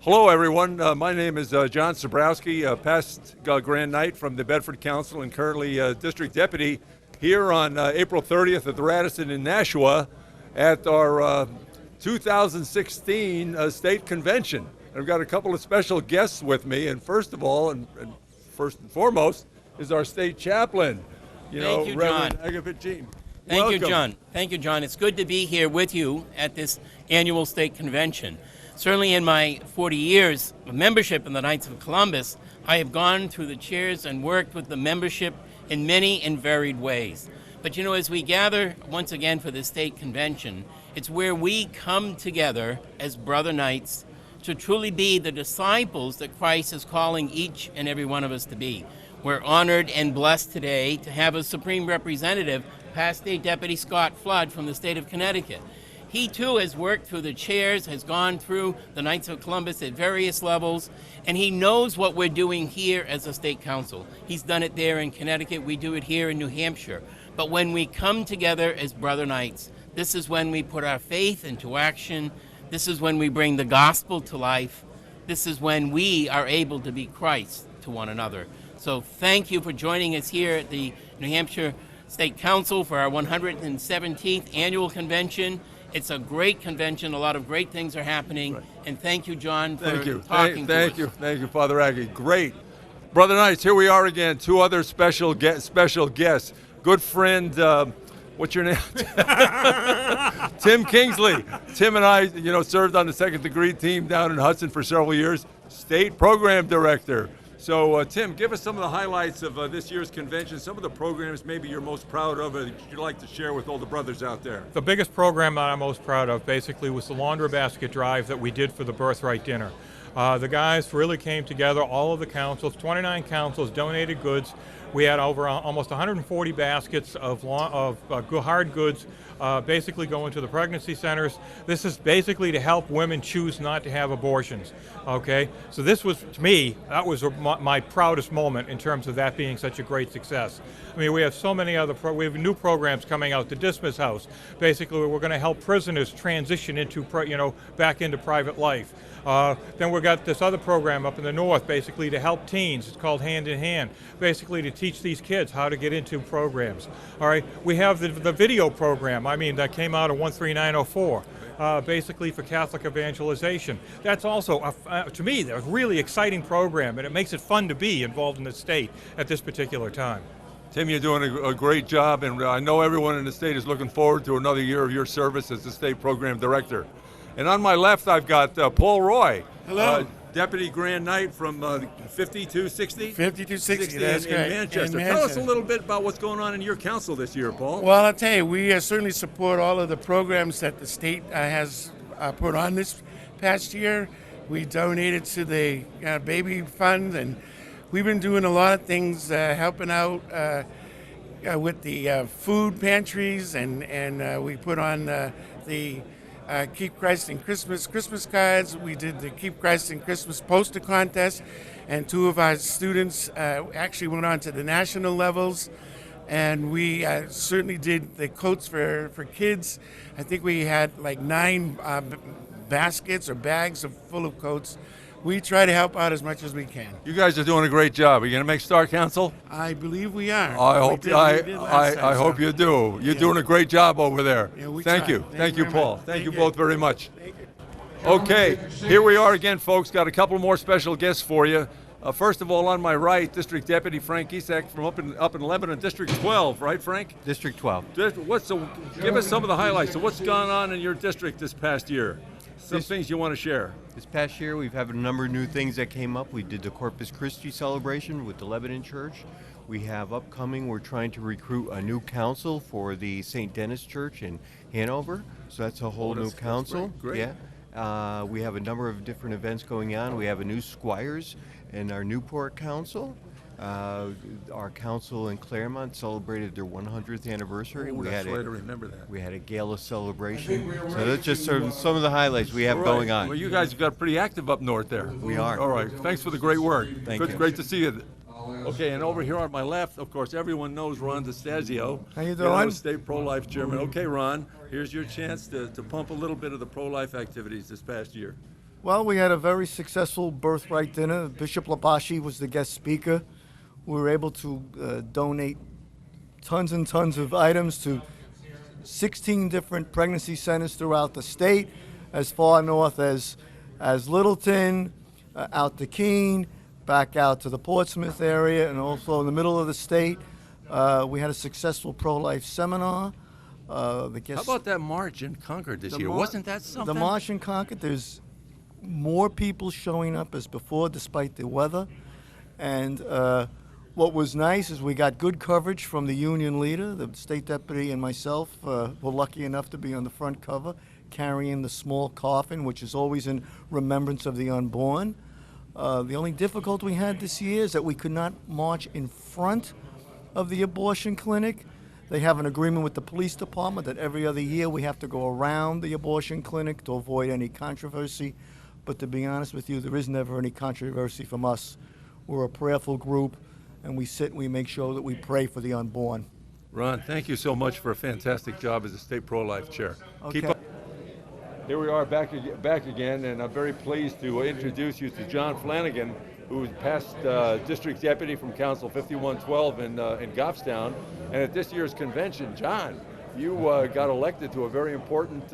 Hello, everyone. My name is John Sobrowski, past Grand Knight from the Bedford Council and currently District Deputy here on April 30th at the Radisson in Nashua at our 2016 State Convention. I've got a couple of special guests with me, and first of all, and first and foremost, is our State Chaplain, Thank you, Reverend John. Agapit. Thank you, John. Thank you, John. It's good to be here with you at this annual State Convention. Certainly in my 40 years of membership in the Knights of Columbus, I have gone through the chairs and worked with the membership in many and varied ways. But as we gather once again for the State Convention, it's where we come together as brother knights to truly be the disciples that Christ is calling each and every one of us to be. We're honored and blessed today to have a Supreme Representative, past State Deputy Scott Flood from the state of Connecticut. He too has worked through the chairs, has gone through the Knights of Columbus at various levels, and he knows what we're doing here as a state council. He's done it there in Connecticut, we do it here in New Hampshire. But when we come together as brother knights, this is when we put our faith into action. This is when we bring the gospel to life. This is when we are able to be Christ to one another. So thank you for joining us here at the New Hampshire State Council for our 117th annual convention. It's a great convention. A lot of great things are happening. Right. And thank you, John, for talking to us. Thank you, Father Aggie. Great. Brother Knights, here we are again. Two other special guests. Good friend, what's your name? Tim Kingsley. Tim and I, served on the second degree team down in Hudson for several years. State program director. So, Tim, give us some of the highlights of this year's convention, some of the programs maybe you're most proud of that you'd like to share with all the brothers out there. The biggest program that I'm most proud of basically was the laundry basket drive that we did for the birthright dinner. The guys really came together, all of the councils, 29 councils donated goods. We had over almost 140 baskets of hard goods basically going to the pregnancy centers. This is basically to help women choose not to have abortions, okay? So this was, to me, that was my proudest moment in terms of that being such a great success. I mean, we have so many other, we have new programs coming out, the Dismiss House. Basically, we're going to help prisoners transition into, back into private life. Then we've got this other program up in the north, basically to help teens. It's called Hand in Hand, basically to teach these kids how to get into programs. All right, we have the video program, that came out of 13904, basically for Catholic evangelization. That's also, to me, a really exciting program, and it makes it fun to be involved in the state at this particular time. Tim, you're doing a great job, and I know everyone in the state is looking forward to another year of your service as the state program director. And on my left, I've got Paul Roy. Hello. Deputy Grand Knight from 5260? 5260, that's in great. Manchester. Tell us a little bit about what's going on in your council this year, Paul. Well, I'll tell you, we certainly support all of the programs that the state has put on this past year. We donated to the baby fund, and we've been doing a lot of things helping out with the food pantries, and we put on the Keep Christ in Christmas cards. We did the Keep Christ in Christmas poster contest, and two of our students actually went on to the national levels, and we certainly did the coats for kids. I think we had like 9 baskets or bags full of coats. We try to help out as much as we can. You guys are doing a great job. Are you going to make Star Council? I believe we are. I hope you do. You're doing a great job over there. Yeah, Thank you. Thank you, Paul. Thank you both very much. Thank you. Okay, here we are again, folks. Got a couple more special guests for you. First of all, on my right, District Deputy Frank Isak from up in Lebanon, District 12, right, Frank? District 12. Give us some of the highlights. So what's gone on in your district this past year? Some things you want to share. This past year, we've had a number of new things that came up. We did the Corpus Christi celebration with the Lebanon Church. We have upcoming, we're trying to recruit a new council for the St. Dennis Church in Hanover. So that's a whole new council. Great. Yeah. We have a number of different events going on. We have a new Squires in our Newport Council. Our council in Claremont celebrated their 100th anniversary. That's right, I remember that. We had a gala celebration. So that's just sort of some of the highlights we have going on. Well, you guys got pretty active up north there. We are. All right. Thanks for the great work. Thank you. Great to see you. Okay, and over here on my left, of course, everyone knows Ron DeStasio. How you doing? State pro-life chairman. Okay, Ron, here's your chance to pump a little bit of the pro-life activities this past year. Well, we had a very successful birthright dinner. Bishop Labashi was the guest speaker. We were able to donate tons and tons of items to 16 different pregnancy centers throughout the state, as far north as Littleton, out to Keene, back out to the Portsmouth area, and also in the middle of the state. We had a successful pro-life seminar. How about that march in Concord this year? Wasn't that something? The march in Concord, there's more people showing up as before despite the weather. And what was nice is we got good coverage from the union leader, the state deputy, and myself were lucky enough to be on the front cover carrying the small coffin, which is always in remembrance of the unborn. The only difficulty we had this year is that we could not march in front of the abortion clinic. They have an agreement with the police department that every other year we have to go around the abortion clinic to avoid any controversy. But to be honest with you, there is never any controversy from us. We're a prayerful group, and we sit and we make sure that we pray for the unborn. Ron, thank you so much for a fantastic job as a state pro-life chair. Okay. Keep up. Here we are back again, and I'm very pleased to introduce you to John Flanagan, who's past district deputy from Council 5112 in Goffstown. And at this year's convention, John, you got elected to a very important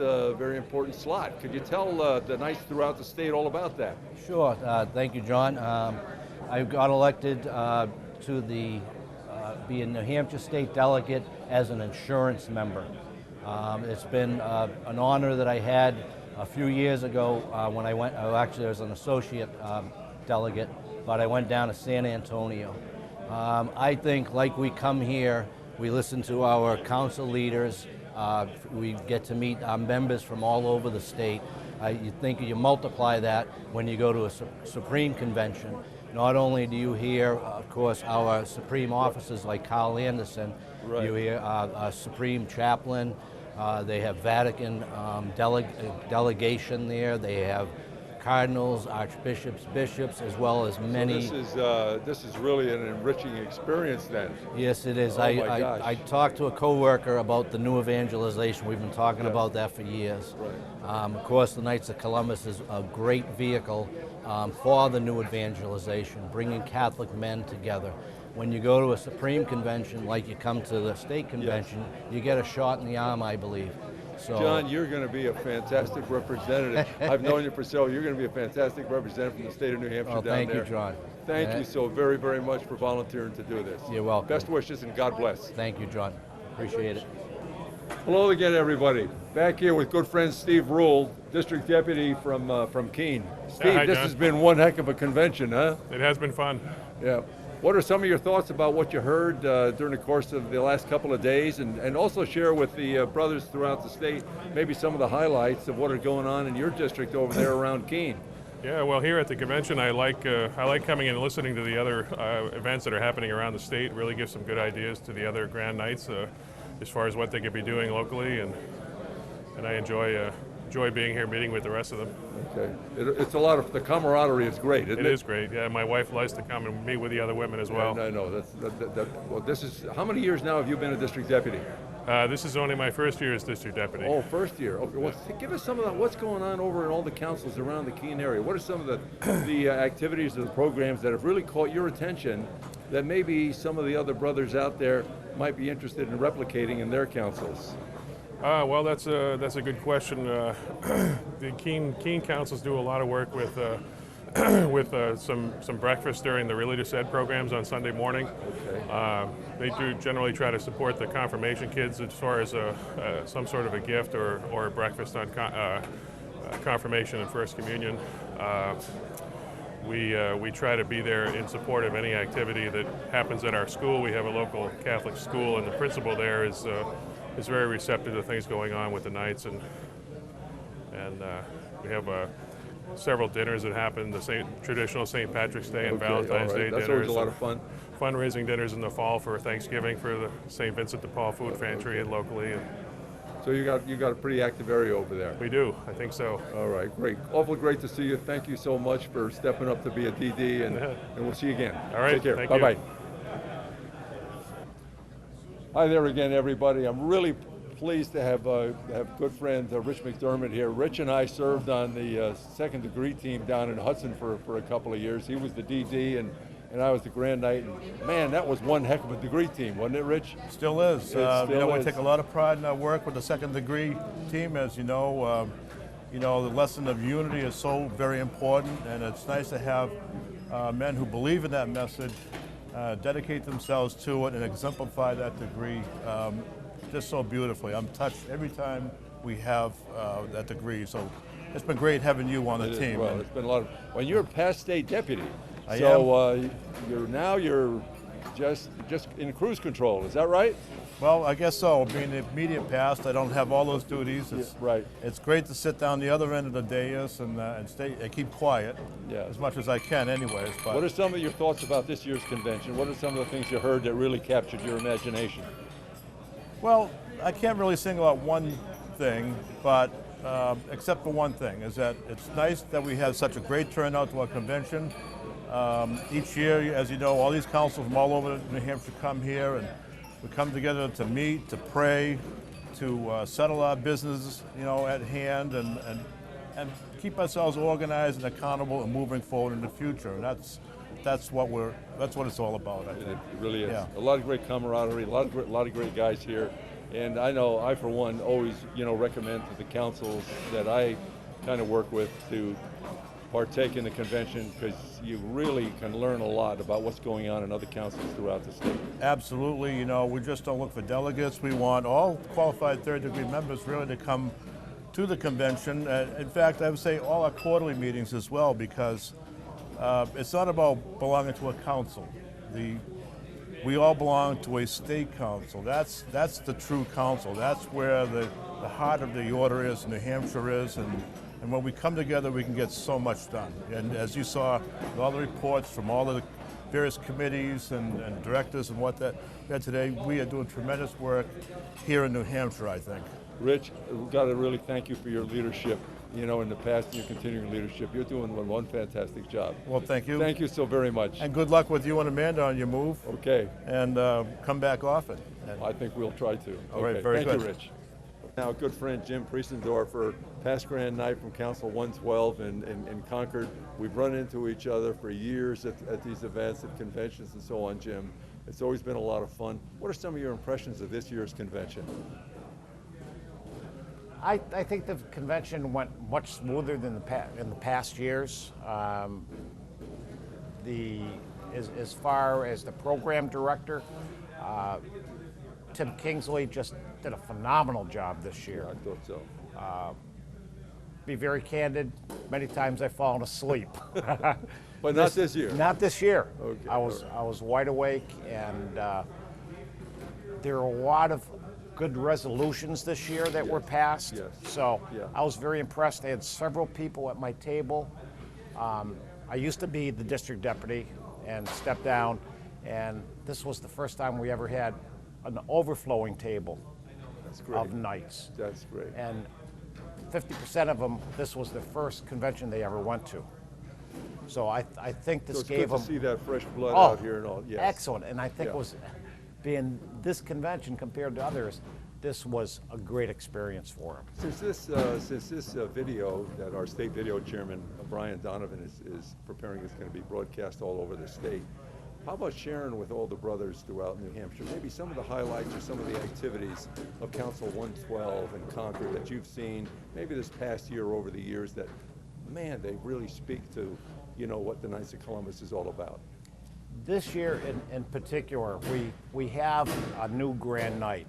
slot. Could you tell the Knights throughout the state all about that? Sure. Thank you, John. I got elected to be a New Hampshire state delegate as an insurance member. It's been an honor that I had a few years ago when I went. Actually, I was an associate delegate, but I went down to San Antonio. I think, like we come here, we listen to our council leaders. We get to meet our members from all over the state. You think you multiply that when you go to a Supreme Convention. Not only do you hear, of course, our Supreme officers like Carl Anderson, right. You hear a Supreme Chaplain, they have Vatican delegation there, they have cardinals, archbishops, bishops, as well as many. So this is really an enriching experience then. Yes, it is. Oh my gosh. I talked to a coworker about the new evangelization. We've been talking about that for years. Right. Of course, the Knights of Columbus is a great vehicle for the new evangelization, bringing Catholic men together. When you go to a Supreme Convention, like you come to the state convention, you get a shot in the arm, I believe. So, John, you're going to be a fantastic representative. I've known you for so. You're going to be a fantastic representative from the state of New Hampshire down thank there. you, John. Thank you so very, very much for volunteering to do this. You're welcome. Best wishes and God bless. Thank you, John. Appreciate it. Hello again, everybody. Back here with good friend Steve Rule, District Deputy from Keene. Steve, hi, this John. has been one heck of a convention, huh? It has been fun. Yeah. What are some of your thoughts about what you heard during the course of the last couple of days, and also share with the brothers throughout the state maybe some of the highlights of what are going on in your district over there around Keene? Yeah, well, here at the convention, I like coming in and listening to the other events that are happening around the state. It really gives some good ideas to the other Grand Knights as far as what they could be doing locally, and I enjoy being here, meeting with the rest of them. Okay, it's a lot of the camaraderie is great, isn't it? It is great. Yeah, my wife likes to come and meet with the other women as well. I know. Well, this is how many years now have you been a district deputy? This is only my first year as district deputy. Oh, first year. Okay. Well, give us some of that. What's going on over in all the councils around the Keene area? What are some of the activities or the programs that have really caught your attention that maybe some of the other brothers out there might be interested in replicating in their councils? Well, that's a good question. The Keene councils do a lot of work with some breakfast during the religious ed programs on Sunday morning. Okay. They do generally try to support the confirmation kids as far as some sort of a gift or a breakfast on confirmation and First Communion. We try to be there in support of any activity that happens at our school. We have a local Catholic school, and the principal there is very receptive to things going on with the Knights, and we have several dinners that happen, the traditional St. Patrick's Day and Valentine's Day That's dinners. always a lot of fun. Fundraising dinners in the fall for Thanksgiving for the St. Vincent de Paul Food Pantry and locally. And So you got a pretty active area over there. we do, I think so. All right, great. Awful great to see you. Thank you so much for stepping up to be a DD, and we'll see you again. All right, Take care. thank you. Bye-bye. Hi there again, everybody. I'm really pleased to have good friend Rich McDermott here. Rich and I served on the second degree team down in Hudson for a couple of years. He was the DD and I was the Grand Knight. And man, that was one heck of a degree team, wasn't it, Rich? Still is. Still we is. take a lot of pride in our work with the second degree team, as you know. The lesson of unity is so very important, and it's nice to have men who believe in that message, dedicate themselves to it, and exemplify that degree just so beautifully. I'm touched every time we have that degree. So it's been great having you on the team. Well, it's been a lot of. Well, you're a past state deputy, I so you're just in cruise control. Is that right? Well, I guess so. Being the immediate past, I don't have all those duties. It's, right. It's great to sit down the other end of the dais and stay and keep quiet. Yeah. As much as I can, anyways. But What are some of your thoughts about this year's convention? What are some of the things you heard that really captured your imagination? well, I can't really single out one thing, but except for one thing, is that it's nice that we have such a great turnout to our convention. Each year, as you know, all these councils from all over New Hampshire come here, and we come together to meet, to pray, to settle our business, at hand, and keep ourselves organized and accountable and moving forward in the future. And that's what it's all about, I think. It really is. Yeah. A lot of great camaraderie, a lot of great guys here. And I know I, for one, always, recommend to the councils that I kind of work with to partake in the convention, because you really can learn a lot about what's going on in other councils throughout the state. Absolutely. We just don't look for delegates. We want all qualified third-degree members really to come to the convention. In fact, I would say all our quarterly meetings as well, because it's not about belonging to a council. We all belong to a state council. That's the true council. That's where the heart of the order is, New Hampshire is, and when we come together, we can get so much done. And as you saw, with all the reports from all of the various committees and directors and what that we had today, we are doing tremendous work here in New Hampshire, I think. Rich, we've got to really thank you for your leadership, in the past, and your continuing leadership. You're doing one fantastic job. Well, thank you. Thank you so very much. And good luck with you and Amanda on your move. Okay. And come back often. I think we'll try to. All right, Okay. very Thank good. you, Rich. Now, a good friend, Jim Priestendorfer, past Grand Knight from Council 112 in Concord. We've run into each other for years at these events, at conventions and so on, Jim. It's always been a lot of fun. What are some of your impressions of this year's convention? I think the convention went much smoother than in the past years. As far as the program director, Tim Kingsley just did a phenomenal job this year. I thought so. Be very candid, many times I've fallen asleep. But not this year. Not this year. Okay, I was wide awake, and there are a lot of good resolutions this year that were passed. Yes. So Yeah. I was very impressed. I had several people at my table. I used to be the district deputy and stepped down, and this was the first time we ever had an overflowing table That's great. of knights. That's great. And 50% of them, this was the first convention they ever went to. So I think this So it's gave good them to see that fresh blood Oh, out here and all. Yes. excellent. And I think Yeah. it was, being this convention compared to others, this was a great experience for them. Since this video that our state video chairman, Brian Donovan, is preparing is going to be broadcast all over the state, how about sharing with all the brothers throughout New Hampshire maybe some of the highlights or some of the activities of Council 112 and Concord that you've seen maybe this past year or over the years that, man, they really speak to, what the Knights of Columbus is all about? This year in particular, we have a new Grand Knight.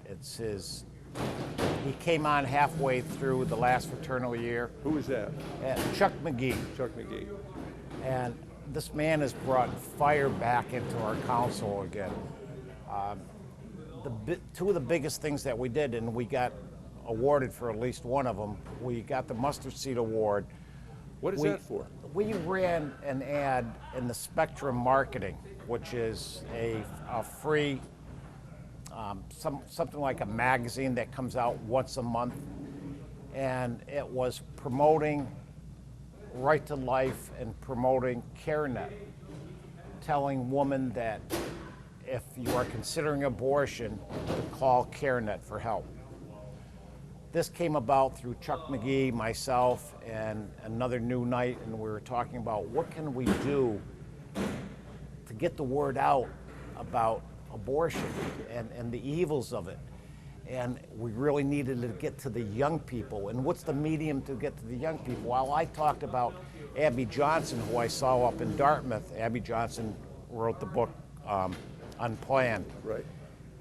He came on halfway through the last fraternal year. Who is that? Chuck McGee. Chuck McGee. And this man has brought fire back into our council again. Two of the biggest things that we did, and we got awarded for at least one of them, we got the Mustard Seed Award. What is that for? We ran an ad in the Spectrum Marketing, which is a free, something like a magazine that comes out once a month. And it was promoting Right to Life and promoting CareNet, telling women that if you are considering abortion, to call CareNet for help. This came about through Chuck McGee, myself, and another new night, and we were talking about what can we do to get the word out about abortion and the evils of it. And we really needed to get to the young people. And what's the medium to get to the young people? Well, I talked about Abby Johnson, who I saw up in Dartmouth. Abby Johnson wrote the book Unplanned. Right.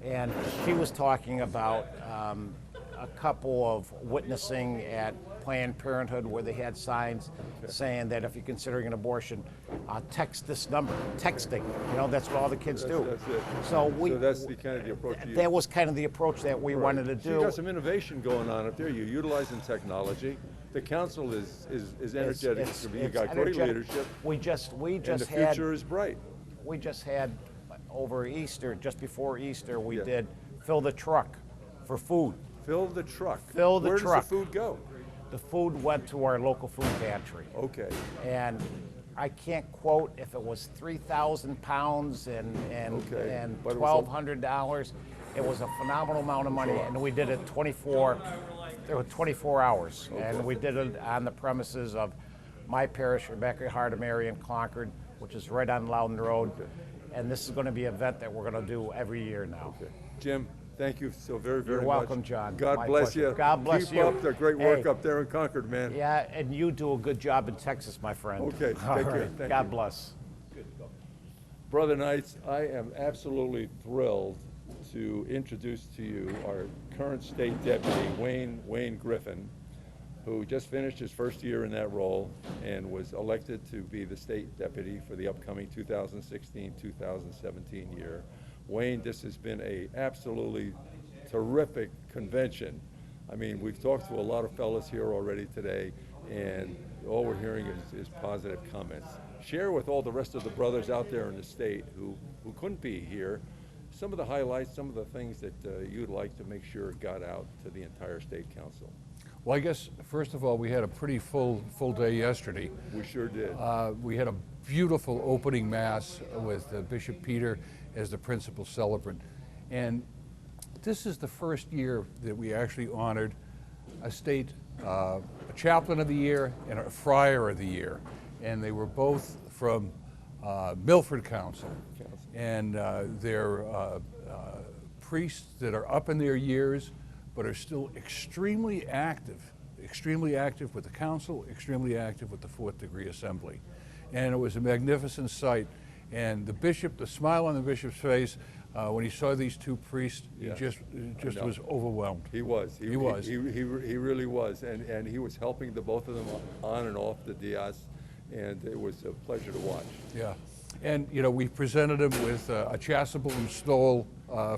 And she was talking about a couple of witnessing at Planned Parenthood where they had signs saying that if you're considering an abortion, text this number. Texting, that's what all the kids do. That's it. So that's the kind of the approach you that was kind of the approach that we wanted to So do. you got some innovation going on up there. You're utilizing technology. The council is energetic. You got great energetic. leadership. We just And the had future is bright. we just had over Easter, just before Easter, we did fill the truck for food. Fill the truck. Fill the Where truck. does the food go? The food went to our local food pantry. Okay. And I can't quote if it was 3,000 pounds and But it was $1,200. It was a phenomenal amount of money, and we did it 24 hours. And we did it on the premises of my parish, Rebecca Heart of Mary in Concord, which is right on Loudon Road. And this is going to be an event that we're going to do every year now. Okay. Jim, thank you so very, very You're much. welcome, John. God My bless pleasure. you. God bless Keep you. up the great work Hey. up there in Concord, man. Yeah, and you do a good job in Texas, my friend. Okay, All take care. right. Thank God you. bless. Brother Knights, I am absolutely thrilled to introduce to you our current state deputy, Wayne Griffin, who just finished his first year in that role and was elected to be the state deputy for the upcoming 2016-2017 year. Wayne, this has been a absolutely terrific convention. I mean, we've talked to a lot of fellas here already today, and all we're hearing is positive comments. Share with all the rest of the brothers out there in the state who couldn't be here some of the highlights, some of the things that you'd like to make sure got out to the entire state council. Well, I guess, first of all, we had a pretty full day yesterday. We sure did. We had a beautiful opening mass with Bishop Peter as the principal celebrant. And this is the first year that we actually honored a chaplain of the year and a friar of the year. And they were both from Milford Council. And they're priests that are up in their years, but are still extremely active with the council, extremely active with the Fourth Degree Assembly. And it was a magnificent sight. And the bishop, the smile on the bishop's face, when he saw these two priests, he just was overwhelmed. He was. He was. He really was. And he was helping the both of them on and off the dais, and it was a pleasure to watch. Yeah. And, we presented him with a chasuble and stole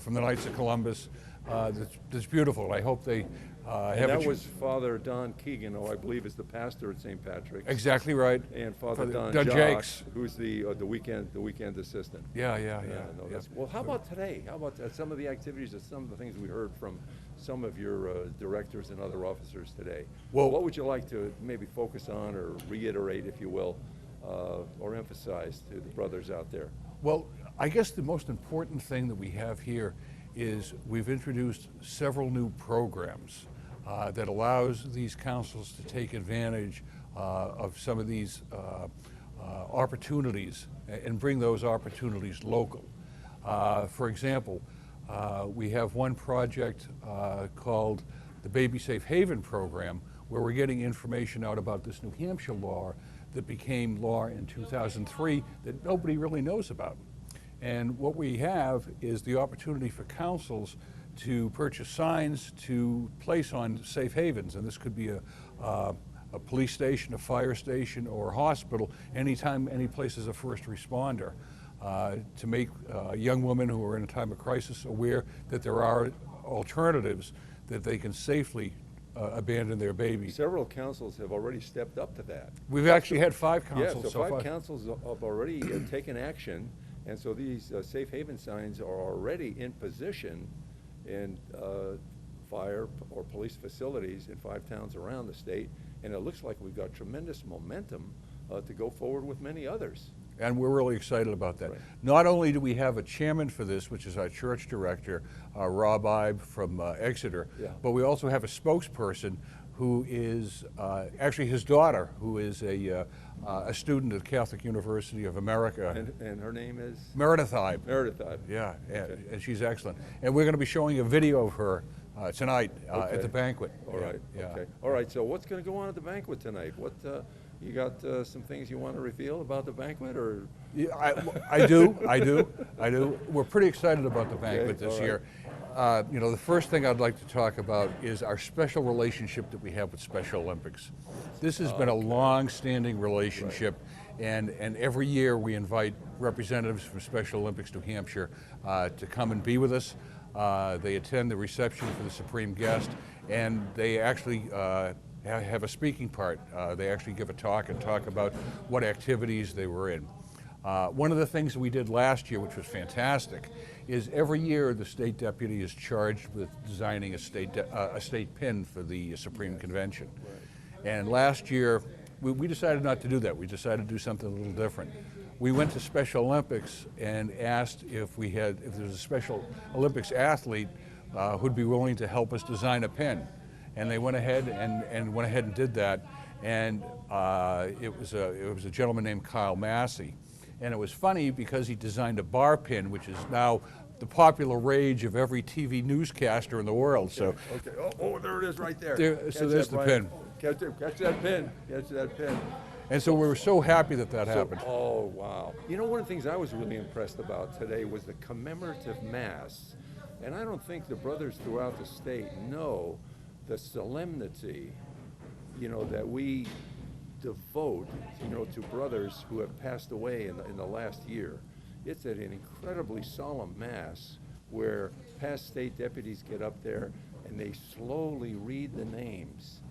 from the Knights of Columbus. That's beautiful. I hope they And that was Father Don Keegan, who I believe is the pastor at St. Patrick's. Exactly right. And Father Don Jakes, Jakes, who's the weekend assistant. Yeah. Well, how about today? How about some of the activities and some of the things we heard from some of your directors and other officers today? Well, what would you like to maybe focus on or reiterate, if you will, or emphasize to the brothers out there? Well, I guess the most important thing that we have here is we've introduced several new programs that allows these councils to take advantage of some of these opportunities and bring those opportunities local. For example, we have one project called the Baby Safe Haven program, where we're getting information out about this New Hampshire law that became law in 2003 that nobody really knows about. And what we have is the opportunity for councils to purchase signs to place on safe havens. And this could be a police station, a fire station, or a hospital, anytime any place is a first responder, to make young women who are in a time of crisis aware that there are alternatives that they can safely abandon their babies. Several councils have already stepped up to that. We've actually had 5 councils so so five far. councils have already taken action, and so these safe haven signs are already in position in fire or police facilities in 5 towns around the state, and it looks like we've got tremendous momentum to go forward with many others. And we're really excited about that. Not only do we have a chairman for this, which is our church director, Rob Ibe from Exeter, but we also have a spokesperson who is actually his daughter, who is a student at Catholic University of America. And her name is? Meredith Ibe. Meredith Ibe. Yeah, and she's excellent. And we're going to be showing a video of her tonight at the banquet. All right. Yeah. Okay. All right. So what's going to go on at the banquet tonight? What you got? Some things you want to reveal about the banquet, or? Yeah, I do. We're pretty excited about the banquet this year. You know, the first thing I'd like to talk about is our special relationship that we have with Special Olympics. This has been a long-standing relationship, and every year we invite representatives from Special Olympics New Hampshire to come and be with us. They attend the reception for the Supreme Guest, and they actually have a speaking part. They actually give a talk and talk about what activities they were in. One of the things that we did last year, which was fantastic, is every year the state deputy is charged with designing a state pin for the Supreme Convention. And last year, we decided not to do that. We decided to do something a little different. We went to Special Olympics and asked if there was a Special Olympics athlete who'd be willing to help us design a pin. And they went ahead and did that. And it was a gentleman named Kyle Massey. And it was funny because he designed a bar pin, which is now the popular rage of every TV newscaster in the world. Okay. Oh, there it is right there. So there's the pin. Catch that pin. Catch that pin. And so we were so happy that happened. Oh, wow. You know, one of the things I was really impressed about today was the commemorative Mass. And I don't think the brothers throughout the state know the solemnity, you know, that we devote, you know, to brothers who have passed away in the last year. It's an incredibly solemn Mass where past state deputies get up there and they slowly read the names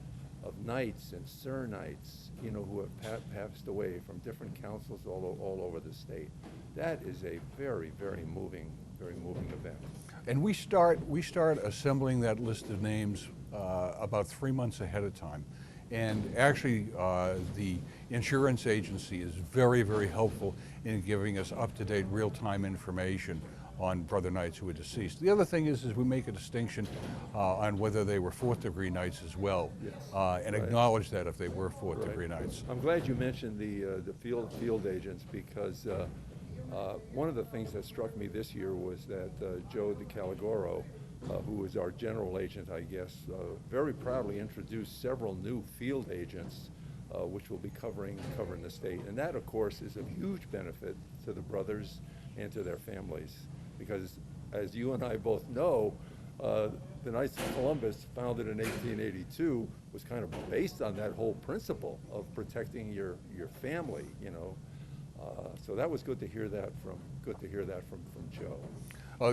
of knights and sir knights, you know, who have passed away from different councils all over the state. That is a very, very moving event. And we start assembling that list of names about 3 months ahead of time. And actually, the insurance agency is very, very helpful in giving us up-to-date, real-time information on brother knights who are deceased. The other thing is we make a distinction on whether they were fourth-degree knights as well, and acknowledge that if they were fourth-degree knights. I'm glad you mentioned the field agents, because one of the things that struck me this year was that Joe DeCalagoro, who was our general agent, I guess, very proudly introduced several new field agents, which will be covering the state. And that, of course, is a huge benefit to the brothers and to their families, because as you and I both know, the Knights of Columbus, founded in 1882, was kind of based on that whole principle of protecting your family, you know. So that was good to hear that from Joe.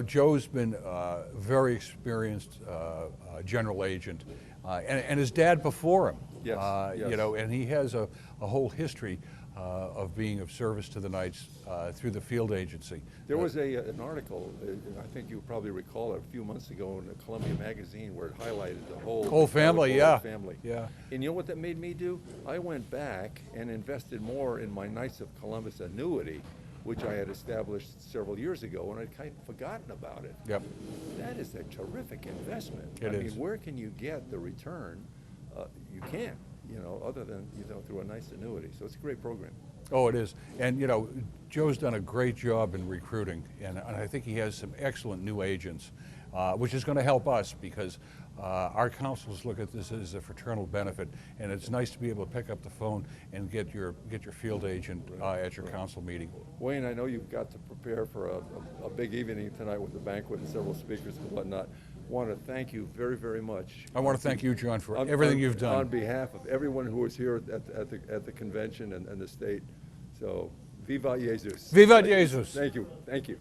Joe's been a very experienced general agent, and his dad before him. Yes. You know, and he has a whole history of being of service to the Knights through the field agency. There was an article, I think you probably recall it, a few months ago in the Columbia magazine, where it highlighted the whole family. family. Yeah. And you know what that made me do? I went back and invested more in my Knights of Columbus annuity, which I had established several years ago, and I'd kind of forgotten about it. Yep. That is a terrific investment. I mean, where can you get the return? You can't, you know, other than, you know, through a nice annuity. So it's a great program. Oh, it is. And, you know, Joe's done a great job in recruiting, and I think he has some excellent new agents, which is going to help us, because our councils look at this as a fraternal benefit, and it's nice to be able to pick up the phone and get your field agent at your council meeting. Wayne, I know you've got to prepare for a big evening tonight with the banquet and several speakers and whatnot. I want to thank you very, very much. I want to thank you, John, for everything you've done. On behalf of everyone who was here at the convention and the state. So, Viva Jesus. Viva Jesus. Thank you. Thank you.